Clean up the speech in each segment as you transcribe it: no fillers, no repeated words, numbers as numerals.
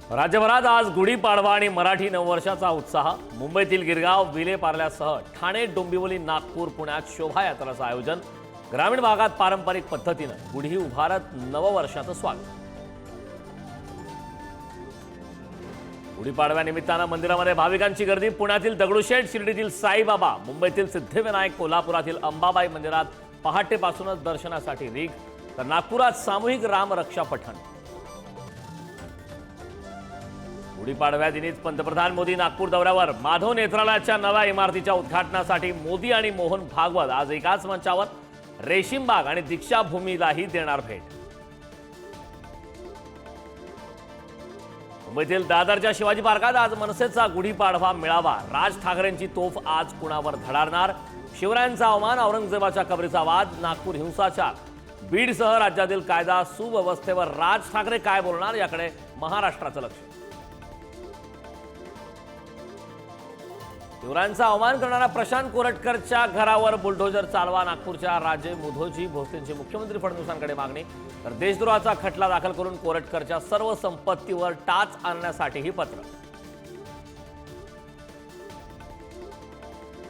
राज्यभरात आज गुढीपाडवा आणि मराठी नववर्षाचा उत्साह। मुंबईतील गिरगाव विलेपार्ल्यासह ठाणे डोंबिवली नागपूर पुण्यात शोभायात्राचं आयोजन। ग्रामीण भागात पारंपरिक पद्धतीने गुढी उभारत नववर्षाचं स्वागत। गुढीपाडव्यानिमित्तानं मंदिरामध्ये भाविकांची गर्दी। पुण्यातील दगडूशेठ, शिर्डीतील साईबाबा, मुंबईतील सिद्धिविनायक, कोल्हापुरातील अंबाबाई मंदिरात पहाटेपासूनच दर्शनासाठी रीघ, तर नागपुरात सामूहिक रामरक्षा पठण। गुढीपाडव्यादिनीच पंतप्रधान मोदी नागपूर दौऱ्यावर। माधव नेत्रालयाच्या नव्या इमारतीच्या उद्घाटनासाठी मोदी आणि मोहन भागवत आज एकाच मंचावर। रेशीमबाग आणि दीक्षाभूमीलाही देणार भेट। मुंबईतील दादरच्या शिवाजी पार्कात आज मनसेचा गुढीपाडवा मेळावा। राज ठाकरेंची तोफ आज कुणावर धडाडणार? शिवरायांचा अवमान, औरंगजेबाच्या कबरीचा वाद, नागपूर हिंसाचार, बीडसह राज्यातील कायदा सुव्यवस्थेवर राज ठाकरे काय बोलणार, याकडे महाराष्ट्राचं लक्ष। शिवरायांचा अवमान करणाऱ्या प्रशांत कोरटकरच्या घरावर बुलडोजर चालवा। नागपूरच्या राजे मुधोजी भोसलेंची मुख्यमंत्री फडणवीसांकडे मागणी, तर देशद्रोहाचा खटला दाखल करून कोरटकरच्या सर्व संपत्तीवर टाच आणण्यासाठीही पत्र।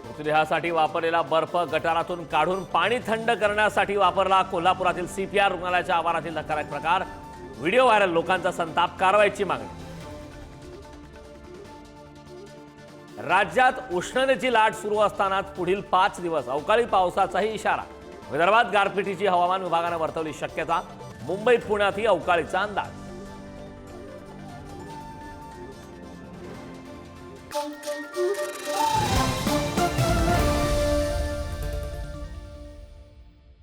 मृतदेहासाठी वापरलेला बर्फ गटारातून काढून पाणी थंड करण्यासाठी वापरला। कोल्हापुरातील सीपीआर रुग्णालयाच्या आवारातील धक्कादायक प्रकार, व्हिडिओ व्हायरल, लोकांचा संताप, कारवाईची मागणी। राज्यात उष्णतेची लाट सुरू असतानाच पुढील 5 दिवस अवकाळी पावसाचाही इशारा। विदर्भात गारपिटीची हवामान विभागाने वर्तवली शक्यता। मुंबईत पुण्यातही अवकाळीचा अंदाज।